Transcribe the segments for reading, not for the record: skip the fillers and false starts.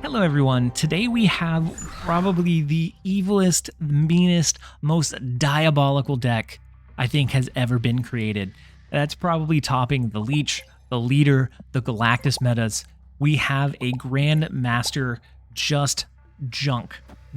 Hello everyone, today we have probably the evilest, meanest, most diabolical deck I think has ever been created. That's probably topping the Leech, the Leader, the Galactus metas. We have a Grandmaster just junk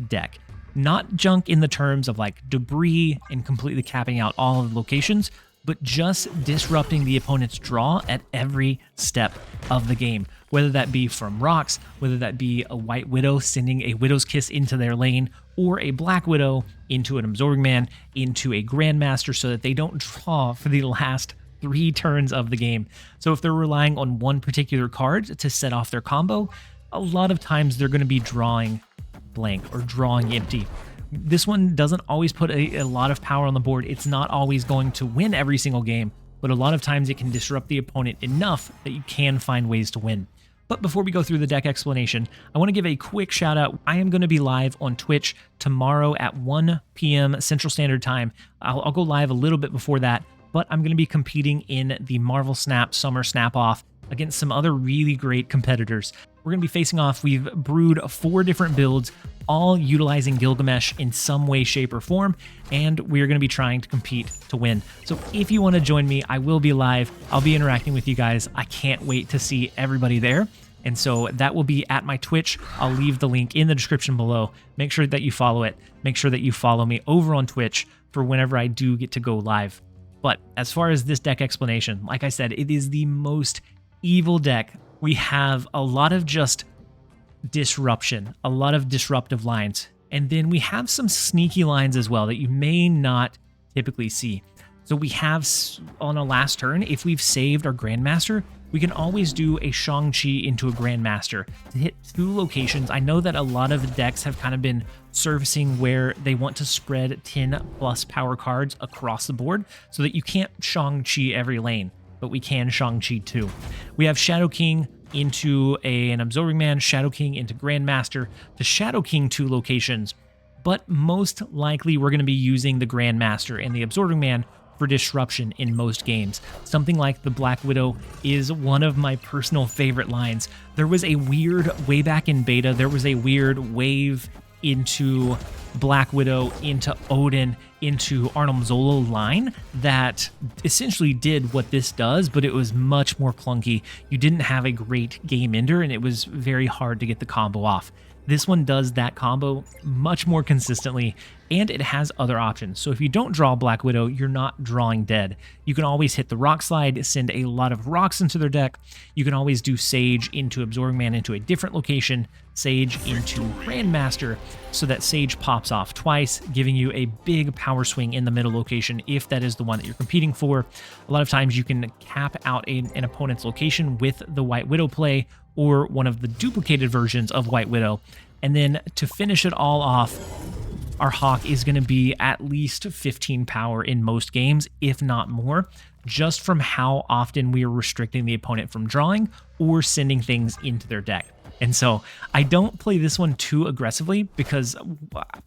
deck. Not junk in the terms of like debris and completely capping out all of the locations, but just disrupting the opponent's draw at every step of the game. Whether that be from rocks, whether that be a White Widow sending a Widow's Kiss into their lane, or a Black Widow into an Absorbing Man, into a Grandmaster so that they don't draw for the last 3 turns of the game. So if they're relying on one particular card to set off their combo, a lot of times they're going to be drawing blank or drawing empty. This one doesn't always put a lot of power on the board. It's not always going to win every single game, but a lot of times it can disrupt the opponent enough that you can find ways to win. But before we go through the deck explanation, I want to give a quick shout out. I am going to be live on Twitch tomorrow at 1 p.m. Central Standard Time. I'll go live a little bit before that, but I'm going to be competing in the Marvel Snap Summer Snap Off against some other really great competitors. We're going to be facing off. We've brewed 4 different builds, all utilizing Gilgamesh in some way, shape, or form, and we're going to be trying to compete to win. So if you want to join me, I will be live. I'll be interacting with you guys. I can't wait to see everybody there. And so that will be at my Twitch. I'll leave the link in the description below. Make sure that you follow it. Make sure that you follow me over on Twitch for whenever I do get to go live. But as far as this deck explanation, like I said, it is the most evil deck. We have a lot of just disruption, a lot of disruptive lines, and then we have some sneaky lines as well that you may not typically see. So we have, on a last turn, if we've saved our Grandmaster, we can always do a Shang-Chi into a Grandmaster to hit 2 locations. I know that a lot of decks have kind of been surfacing where they want to spread 10 plus power cards across the board so that you can't Shang-Chi every lane, but we can Shang-Chi too. We have Shadow King into an Absorbing Man, Shadow King into Grandmaster to Shadow King 2 locations, but most likely we're going to be using the Grandmaster and the Absorbing Man for disruption in most games. Something like the Black Widow is one of my personal favorite lines. There was a weird, way back in beta, there was a weird wave into Black Widow, into Odin, into Arnim Zola line that essentially did what this does, but it was much more clunky. You didn't have a great game ender, and it was very hard to get the combo off. This one does that combo much more consistently, and it has other options. So if you don't draw Black Widow, you're not drawing dead. You can always hit the Rock Slide, send a lot of rocks into their deck. You can always do Sage into Absorbing Man into a different location, Sage into Grandmaster, so that Sage pops off twice, giving you a big power swing in the middle location if that is the one that you're competing for. A lot of times you can cap out an opponent's location with the White Widow play, or one of the duplicated versions of White Widow. And then to finish it all off, our Hawk is going to be at least 15 power in most games, if not more, just from how often we are restricting the opponent from drawing or sending things into their deck. And so I don't play this one too aggressively because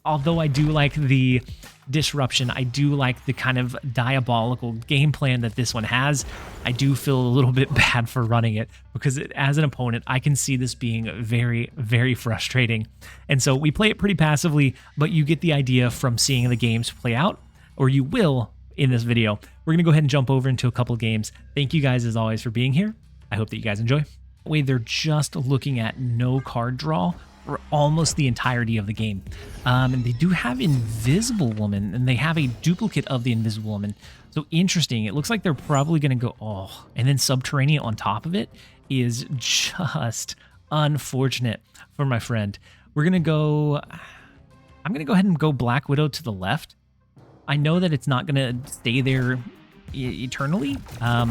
although I do like the disruption, I do like the kind of diabolical game plan that this one has, I do feel a little bit bad for running it because as an opponent, I can see this being very, very frustrating. And so we play it pretty passively, but you get the idea from seeing the games play out, or you will in this video. We're going to go ahead and jump over into a couple of games. Thank you guys as always for being here. I hope that you guys enjoy. Way they're just looking at no card draw for almost the entirety of the game. And they do have Invisible Woman, and they have a duplicate of the Invisible Woman. So interesting. It looks like they're probably going to go, and then Subterranean on top of it is just unfortunate for my friend. We're going to go, I'm going to go ahead and go Black Widow to the left. I know that it's not going to stay there eternally,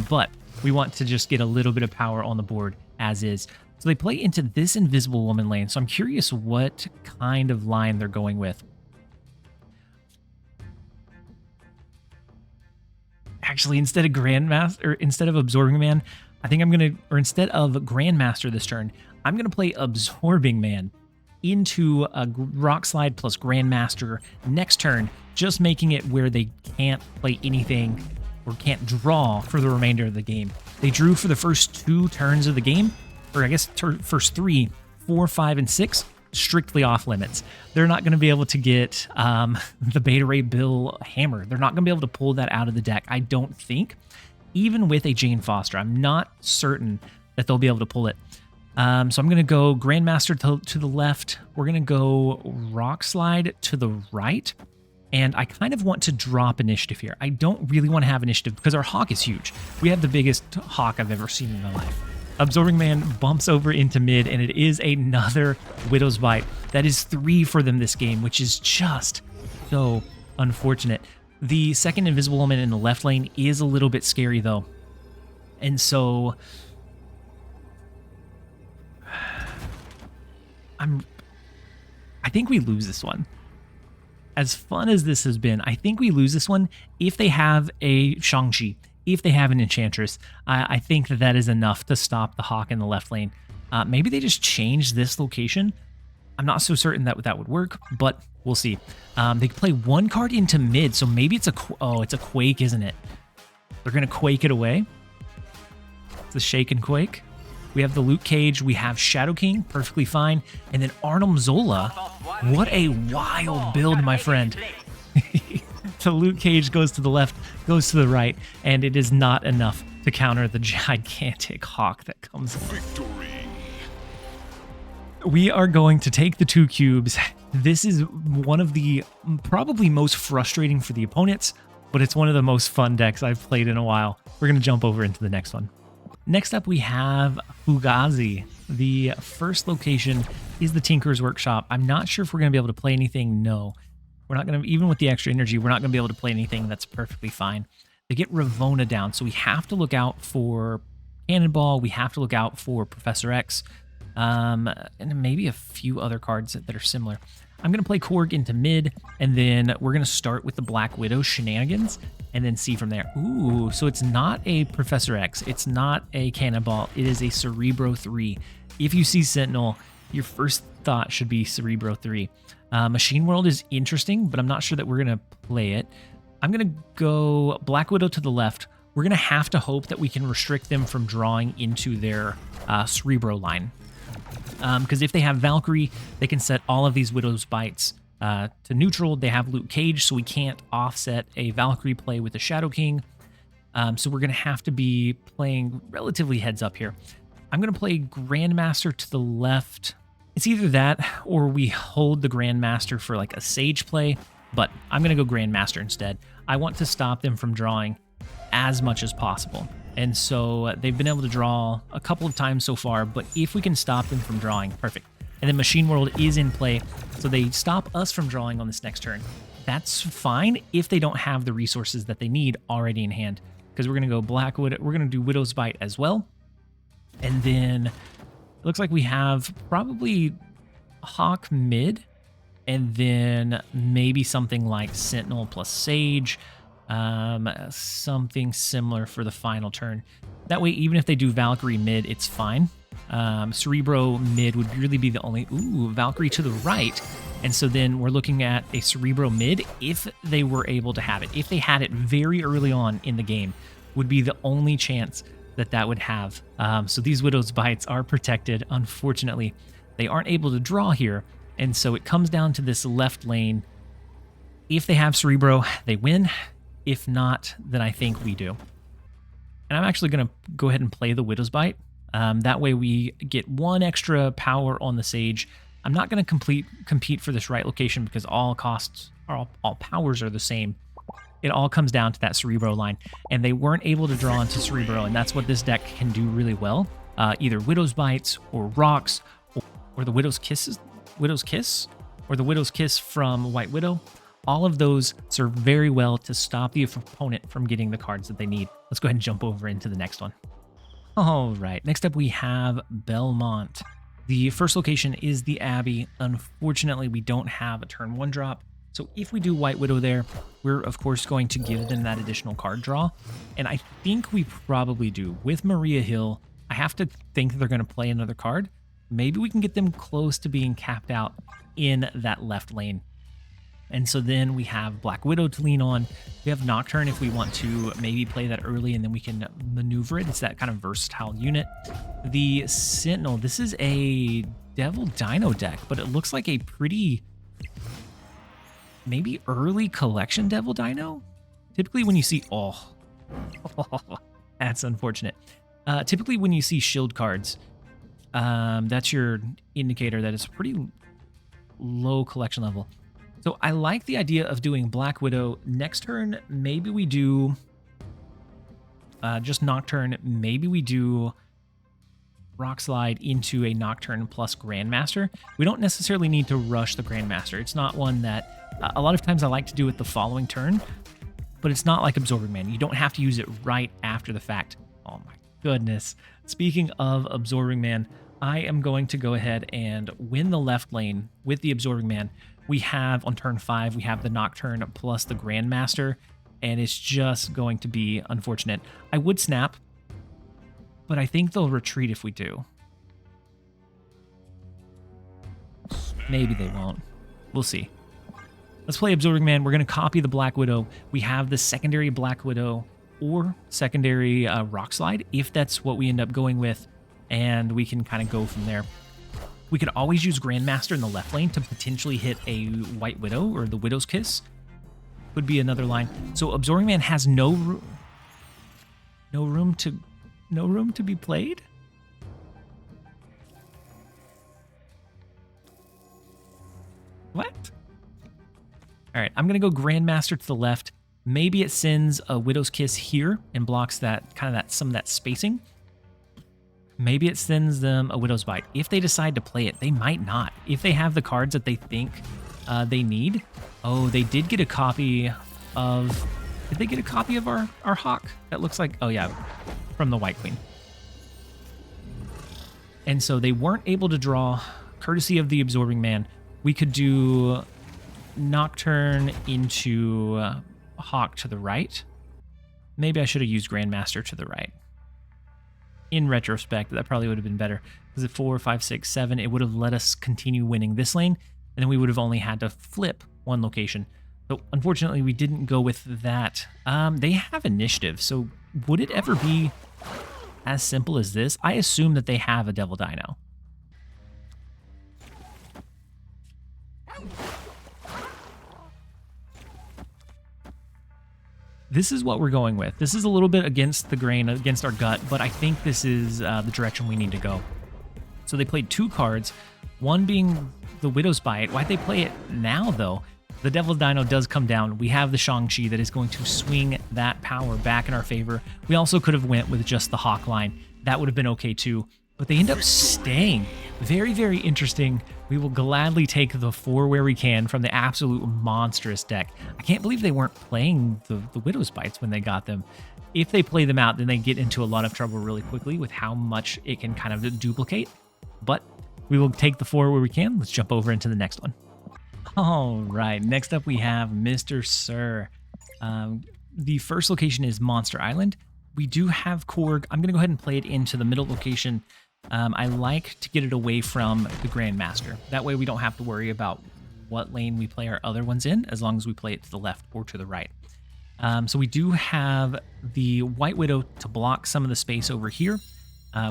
but we want to just get a little bit of power on the board as is. So they play into this Invisible Woman lane. So I'm curious what kind of line they're going with. Actually, instead of Grandmaster, or instead of Absorbing Man, I think I'm going to, or instead of Grandmaster this turn, I'm going to play Absorbing Man into a Rock Slide plus Grandmaster next turn, just making it where they can't play anything or can't draw for the remainder of the game. They drew for the first 2 turns of the game, or I guess first 3, 4, 5, and 6, strictly off limits. They're not going to be able to get the Beta Ray Bill hammer. They're not going to be able to pull that out of the deck, I don't think. Even with a Jane Foster, I'm not certain that they'll be able to pull it. So I'm going to go Grandmaster to the left. We're going to go Rock Slide to the right. And I kind of want to drop initiative here. I don't really want to have initiative because our Hawk is huge. We have the biggest Hawk I've ever seen in my life. Absorbing Man bumps over into mid, and it is another Widow's Bite. That is 3 for them this game, which is just so unfortunate. The second Invisible Woman in the left lane is a little bit scary, though. And so I think we lose this one. As fun as this has been, I think we lose this one if they have a Shang-Chi, if they have an Enchantress. I think that is enough to stop the Hawk in the left lane. Maybe they just change this location. I'm not so certain that would work, but we'll see. They play one card into mid, so maybe it's it's a Quake, isn't it? They're going to Quake it away. It's the Shake and Quake. We have the Luke Cage, we have Shadow King, perfectly fine, and then Arnim Zola. What a wild build, my friend. The Luke Cage goes to the left, goes to the right, and it is not enough to counter the gigantic Hawk that comes in. Victory. We are going to take the 2 cubes. This is one of the probably most frustrating for the opponents, but it's one of the most fun decks I've played in a while. We're going to jump over into the next one. Next up, we have Fugazi. The first location is the Tinker's Workshop. I'm not sure if we're going to be able to play anything. No, we're not going to, even with the extra energy, we're not going to be able to play anything. That's perfectly fine. They get Ravonna down, so we have to look out for Cannonball. We have to look out for Professor X, and maybe a few other cards that are similar. I'm going to play Korg into mid, and then we're going to start with the Black Widow shenanigans, and then see from there. Ooh, so it's not a Professor X. It's not a Cannonball. It is a Cerebro 3. If you see Sentinel, your first thought should be Cerebro 3. Machine World is interesting, but I'm not sure that we're going to play it. I'm going to go Black Widow to the left. We're going to have to hope that we can restrict them from drawing into their Cerebro line. Because if they have Valkyrie, they can set all of these Widow's Bites to neutral. They have Luke Cage, so we can't offset a Valkyrie play with a Shadow King. So we're going to have to be playing relatively heads up here. I'm going to play Grandmaster to the left. It's either that or we hold the Grandmaster for like a Sage play, but I'm going to go Grandmaster instead. I want to stop them from drawing as much as possible. And so they've been able to draw a couple of times so far, but if we can stop them from drawing, perfect. And then Machine World is in play, so they stop us from drawing on this next turn. That's fine if they don't have the resources that they need already in hand, because we're going to go Black Widow. We're going to do Widow's Bite as well. And then it looks like we have probably Hawk mid, and then maybe something like Sentinel plus Sage. Something similar for the final turn. That way, even if they do Valkyrie mid, it's fine. Cerebro mid would really be the only... Ooh, Valkyrie to the right. And so then we're looking at a Cerebro mid if they were able to have it. If they had it very early on in the game, would be the only chance that would have. So these Widow's Bites are protected. Unfortunately, they aren't able to draw here. And so it comes down to this left lane. If they have Cerebro, they win. If not, then I think we do. And I'm actually going to go ahead and play the Widow's Bite. That way we get one extra power on the Sage. I'm not going to compete for this right location because all costs, or all powers are the same. It all comes down to that Cerebro line. And they weren't able to draw into Cerebro, and that's what this deck can do really well. Either Widow's Bites or Rocks or the Widow's Kiss, or the Widow's Kiss from White Widow. All of those serve very well to stop the opponent from getting the cards that they need. Let's go ahead and jump over into the next one. All right, next up we have Belmont. The first location is the Abbey. Unfortunately, we don't have a turn 1 drop. So if we do White Widow there, we're of course going to give them that additional card draw. And I think we probably do. With Maria Hill, I have to think they're going to play another card. Maybe we can get them close to being capped out in that left lane. And so then we have Black Widow to lean on. We have Nocturne if we want to maybe play that early and then we can maneuver it. It's that kind of versatile unit. The Sentinel, this is a Devil Dino deck, but it looks like a pretty maybe early collection Devil Dino. Typically when you see that's unfortunate. Typically when you see shield cards, that's your indicator that it's pretty low collection level. So I like the idea of doing Black Widow. Next turn, maybe we do just Nocturne. Maybe we do Rock Slide into a Nocturne plus Grandmaster. We don't necessarily need to rush the Grandmaster. It's not one that a lot of times I like to do it the following turn, but it's not like Absorbing Man. You don't have to use it right after the fact. Oh my goodness. Speaking of Absorbing Man, I am going to go ahead and win the left lane with the Absorbing Man. We have, on turn 5, we have the Nocturne plus the Grandmaster, and it's just going to be unfortunate. I would snap, but I think they'll retreat if we do. Maybe they won't. We'll see. Let's play Absorbing Man. We're going to copy the Black Widow. We have the secondary Black Widow or secondary Rock Slide, if that's what we end up going with, and we can kind of go from there. We could always use Grandmaster in the left lane to potentially hit a White Widow or the Widow's Kiss. Could be another line. So Absorbing Man has no room to be played. What? All right, I'm gonna go Grandmaster to the left. Maybe it sends a Widow's Kiss here and blocks that some of that spacing. Maybe it sends them a Widow's Bite. If they decide to play it, they might not. If they have the cards that they think they need. Oh, they did get a copy of... Did they get a copy of our Hawk? That looks like... Oh, yeah, from the White Queen. And so they weren't able to draw, courtesy of the Absorbing Man. We could do Nocturne into Hawk to the right. Maybe I should have used Grandmaster to the right. In retrospect, that probably would have been better. Because at 4, 5, 6, 7, it would have let us continue winning this lane, and then we would have only had to flip one location. So unfortunately, we didn't go with that. They have initiative, so would it ever be as simple as this? I assume that they have a Devil Dino. This is what we're going with. This is a little bit against the grain, against our gut, but I think this is the direction we need to go. So they played 2 cards, one being the Widow's Bite. Why'd they play it now, though? The Devil's Dino does come down. We have the Shang-Chi that is going to swing that power back in our favor. We also could have went with just the Hawk line. That would have been okay, too. But they end up staying. Very, very interesting. We will gladly take the 4 where we can from the absolute monstrous deck. I can't believe they weren't playing the Widow's Bites when they got them. If they play them out, then they get into a lot of trouble really quickly with how much it can kind of duplicate. But we will take the 4 where we can. Let's jump over into the next one. All right, next up we have Mr. Sir. The first location is Monster Island. We do have Korg. I'm going to go ahead and play it into the middle location. I like to get it away from the Grandmaster. That way we don't have to worry about what lane we play our other ones in, as long as we play it to the left or to the right. So we do have the White Widow to block some of the space over here,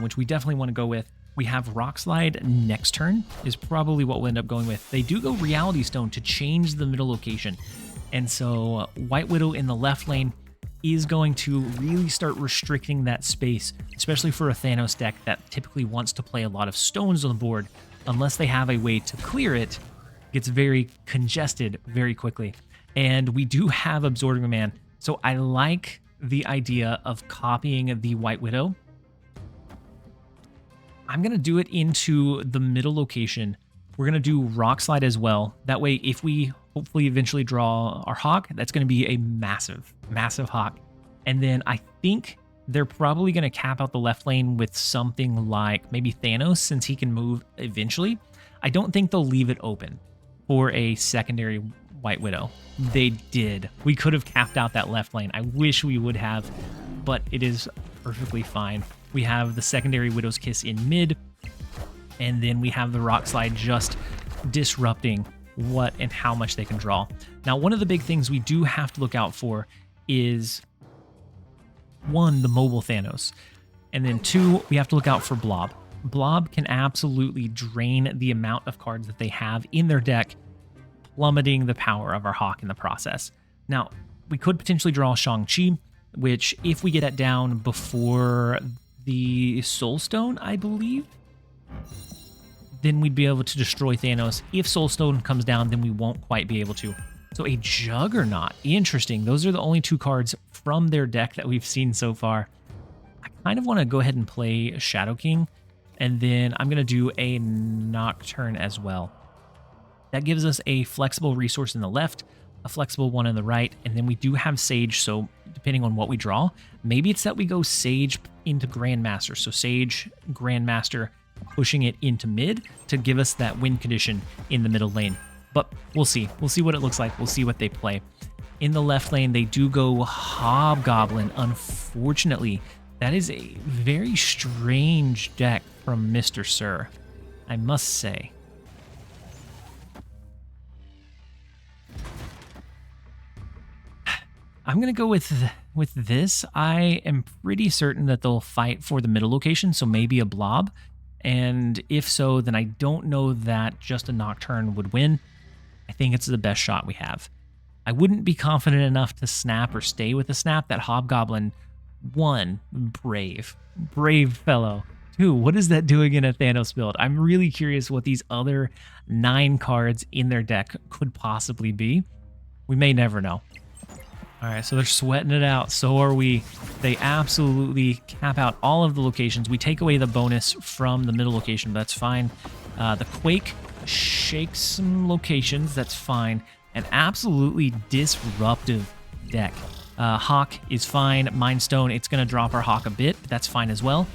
which we definitely want to go with. We have Rock Slide next turn is probably what we'll end up going with. They do go Reality Stone to change the middle location. And so White Widow in the left lane is going to really start restricting that space, especially for a Thanos deck that typically wants to play a lot of stones on the board. Unless they have a way to clear it, gets very congested very quickly. And we do have Absorbing Man, so I like the idea of copying the White Widow. I'm going to do it into the middle location. We're going to do Rock Slide as well. That way, if we hopefully eventually draw our Hawk, that's going to be a massive, massive Hawk. And then I think they're probably going to cap out the left lane with something like maybe Thanos, since he can move eventually. I don't think they'll leave it open for a secondary White Widow. They did. We could have capped out that left lane. I wish we would have, but it is perfectly fine. We have the secondary Widow's Kiss in mid, and then we have the Rock Slide just disrupting what and how much they can draw. Now, one of the big things we do have to look out for is, 1, the mobile Thanos, and then 2, we have to look out for Blob. Blob can absolutely drain the amount of cards that they have in their deck, plummeting the power of our Hawk in the process. Now, we could potentially draw Shang-Chi, which if we get it down before the Soul Stone, I believe, then we'd be able to destroy Thanos. If Soul Stone comes down, then we won't quite be able to. So a Juggernaut, interesting. Those are the only 2 cards from their deck that we've seen so far. I kind of want to go ahead and play Shadow King, and then I'm going to do a Nocturne as well. That gives us a flexible resource in the left, a flexible one in the right, and then we do have Sage, so depending on what we draw, maybe it's that we go Sage into Grandmaster. So Sage, Grandmaster, pushing it into mid to give us that win condition in the middle lane. But we'll see. We'll see what it looks like. We'll see what they play. In the left lane, they do go Hobgoblin. Unfortunately, that is a very strange deck from Mr. Sir, I must say. I'm going to go with this. I am pretty certain that they'll fight for the middle location, so maybe a Blob. And if so, then I don't know that just a Nocturne would win. I think it's the best shot we have. I wouldn't be confident enough to snap or stay with a snap. That Hobgoblin, 1, brave fellow. 2, what is that doing in a Thanos build? I'm really curious what these other 9 cards in their deck could possibly be. We may never know. All right, so they're sweating it out. So are we. They absolutely cap out all of the locations. We take away the bonus from the middle location, but that's fine. The Quake shakes some locations. That's fine. An absolutely disruptive deck. Hawk is fine. Mind Stone, it's going to drop our Hawk a bit, but that's fine as well.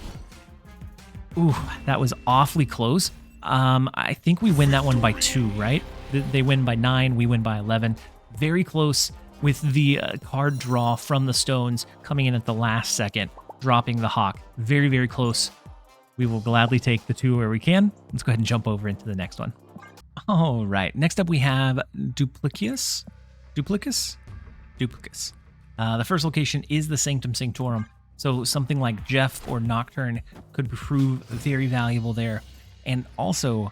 Ooh, that was awfully close. I think we win that one by 2, right? They win by 9. We win by 11. Very close. With the card draw from the stones coming in at the last second, dropping the Hawk. Very, very close. We will gladly take the 2 where we can. Let's go ahead and jump over into the next one. All right, next up we have Duplicus. The first location is the Sanctum Sanctorum. So something like Jeff or Nocturne could prove very valuable there. And also,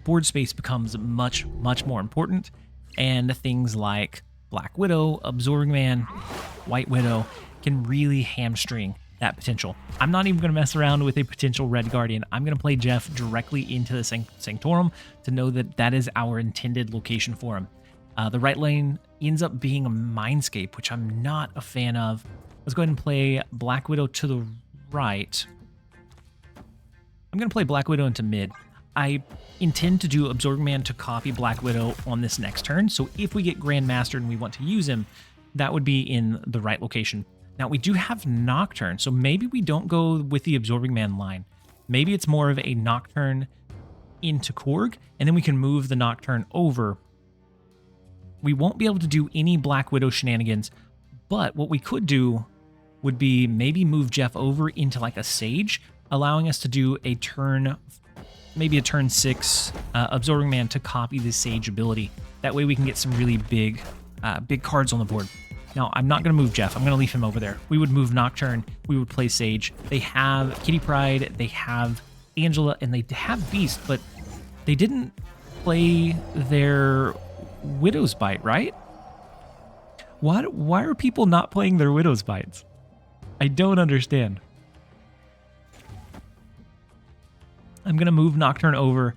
board space becomes much, much more important. And things like Black Widow, Absorbing Man, White Widow can really hamstring that potential. I'm not even going to mess around with a potential Red Guardian. I'm going to play Jeff directly into the Sanctorum to know that that is our intended location for him. The right lane ends up being a Mindscape, which I'm not a fan of. Let's go ahead and play Black Widow to the right. I'm going to play Black Widow into mid. I intend to do Absorbing Man to copy Black Widow on this next turn, so if we get Grandmaster and we want to use him, that would be in the right location. Now, we do have Nocturne, so maybe we don't go with the Absorbing Man line. Maybe it's more of a Nocturne into Korg, and then we can move the Nocturne over. We won't be able to do any Black Widow shenanigans, but what we could do would be maybe move Jeff over into like a Sage, allowing us to do a turn, maybe a turn 6 Absorbing Man to copy the Sage ability. That way we can get some really big cards on the board. Now, I'm not going to move Jeff. I'm going to leave him over there. We would move Nocturne. We would play Sage. They have Kitty Pryde. They have Angela, and they have Beast, but they didn't play their Widow's Bite, right? Why are people not playing their Widow's Bites? I don't understand. I'm going to move Nocturne over.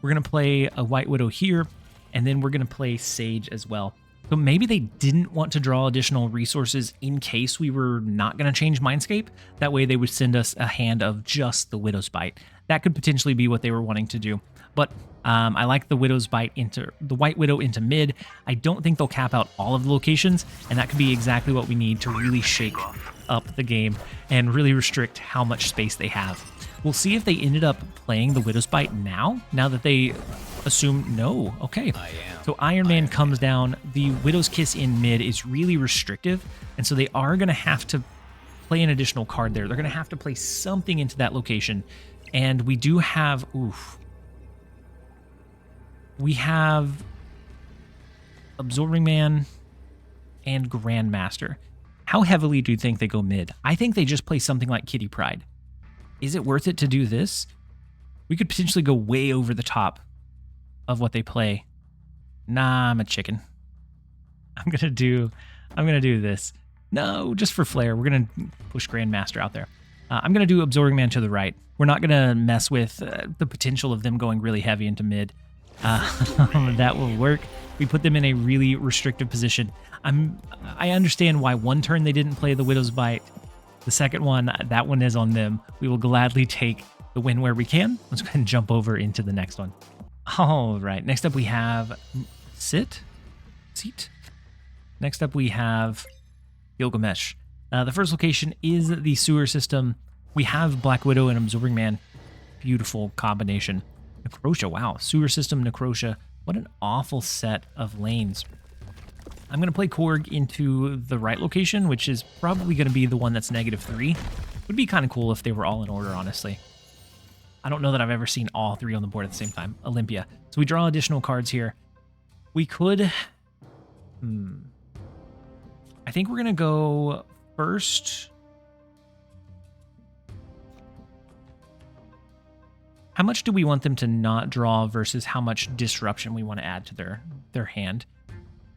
We're going to play a White Widow here, and then we're going to play Sage as well. So maybe they didn't want to draw additional resources in case we were not going to change Mindscape. That way they would send us a hand of just the Widow's Bite. That could potentially be what they were wanting to do. But I like the Widow's Bite into the White Widow into mid. I don't think they'll cap out all of the locations, and that could be exactly what we need to really shake up the game and really restrict how much space they have. We'll see if they ended up playing the Widow's Bite now that they assume no. Okay. So Iron Man comes down. The Widow's Kiss in mid is really restrictive, and so they are going to have to play an additional card there. They're going to have to play something into that location, and we do have... We have Absorbing Man and Grandmaster. How heavily do you think they go mid? I think they just play something like Kitty Pryde. Is it worth it to do this? We could potentially go way over the top of what they play. Nah, I'm a chicken. I'm gonna do this. No, just for flair, we're gonna push Grandmaster out there. I'm gonna do Absorbing Man to the right. We're not gonna mess with the potential of them going really heavy into mid. That will work. We put them in a really restrictive position. I understand why one turn they didn't play the Widow's Bite. The second one, that one is on them. We will gladly take the win where we can. Let's go ahead and jump over into the next one. All right, next up we have Seat. Next up we have Gilgamesh. The first location is the sewer system. We have Black Widow and Absorbing Man. Beautiful combination. Necrotia, wow. Sewer system, Necrotia. What an awful set of lanes. I'm going to play Korg into the right location, which is probably going to be the one that's -3. Would be kind of cool if they were all in order, honestly. I don't know that I've ever seen all three on the board at the same time. Olympia. So we draw additional cards here. We could... I think we're going to go first. How much do we want them to not draw versus how much disruption we want to add to their hand?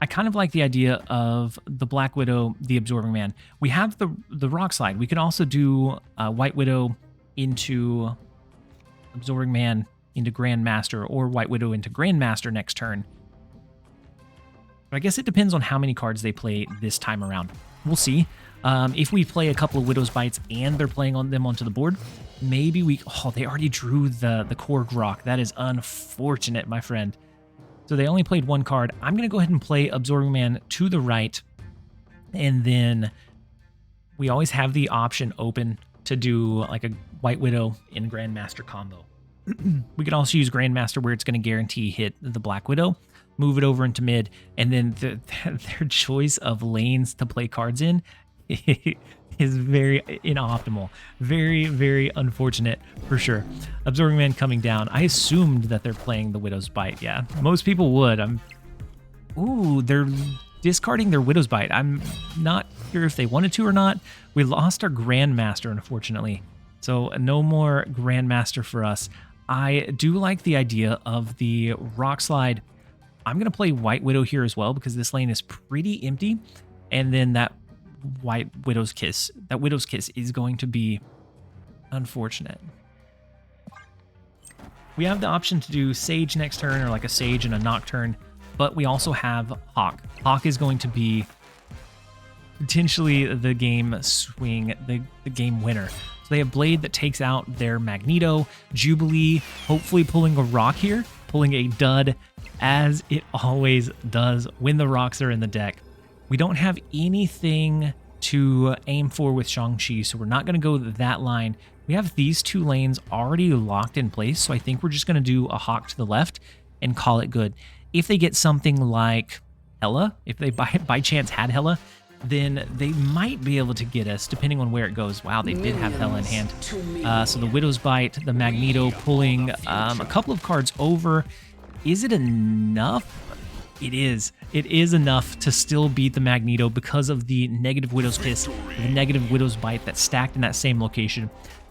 I kind of like the idea of the Black Widow, the Absorbing Man. We have the Rock Slide. We could also do White Widow into Absorbing Man into Grandmaster, or White Widow into Grandmaster next turn. But I guess it depends on how many cards they play this time around. We'll see. If we play a couple of Widow's Bites and they're playing on them onto the board, maybe we... Oh, they already drew the Korg Rock. That is unfortunate, my friend. So they only played one card. I'm going to go ahead and play Absorbing Man to the right. And then we always have the option open to do like a White Widow in Grandmaster combo. We could also use Grandmaster where it's going to guarantee hit the Black Widow, move it over into mid, and then their choice of lanes to play cards in is very inoptimal. Very, very unfortunate for sure. Absorbing Man coming down. I assumed that they're playing the Widow's Bite. Yeah, most people would. Ooh, they're discarding their Widow's Bite. I'm not sure if they wanted to or not. We lost our Grandmaster, unfortunately. So no more Grandmaster for us. I do like the idea of the Rock Slide. I'm going to play White Widow here as well because this lane is pretty empty. And then that White Widow's Kiss. That Widow's Kiss is going to be unfortunate. We have the option to do Sage next turn, or like a Sage and a Nocturne, but we also have Hawk. Hawk is going to be potentially the game swing, the game winner. So they have Blade that takes out their Magneto, Jubilee, hopefully pulling a rock here, pulling a dud, as it always does when the rocks are in the deck. We don't have anything to aim for with Shang-Chi, so we're not going to go that line. We have these two lanes already locked in place, so I think we're just going to do a Hawk to the left and call it good. If they get something like Hela, if they by chance had Hela, then they might be able to get us, depending on where it goes. Wow, they did have Hela in hand. So the Widow's Bite, the Magneto pulling a couple of cards over. Is it enough? It is. It is enough to still beat the Magneto because of the negative Widow's Kiss, the negative Widow's Bite that's stacked in that same location.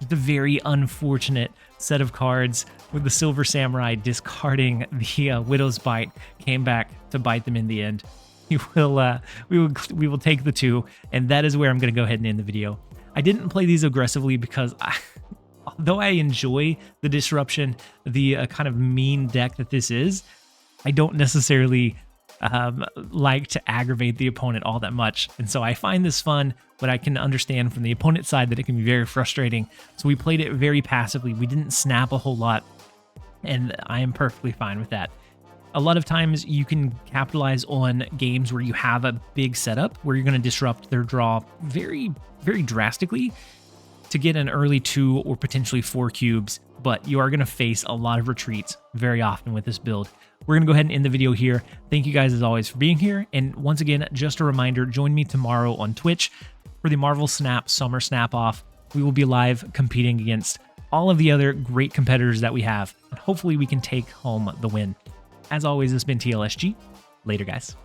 The very unfortunate set of cards with the Silver Samurai discarding the Widow's Bite came back to bite them in the end. We will take the 2, and that is where I'm going to go ahead and end the video. I didn't play these aggressively because although I enjoy the disruption, the kind of mean deck that this is, I don't necessarily like to aggravate the opponent all that much. And so I find this fun, but I can understand from the opponent's side that it can be very frustrating. So we played it very passively. We didn't snap a whole lot, and I am perfectly fine with that. A lot of times you can capitalize on games where you have a big setup where you're going to disrupt their draw very, very drastically to get an early 2 or potentially 4 cubes, but you are going to face a lot of retreats very often with this build. We're going to go ahead and end the video here. Thank you guys as always for being here. And once again, just a reminder, join me tomorrow on Twitch for the Marvel Snap Summer Snap Off. We will be live competing against all of the other great competitors that we have, and hopefully we can take home the win. As always, this has been TLSG. Later, guys.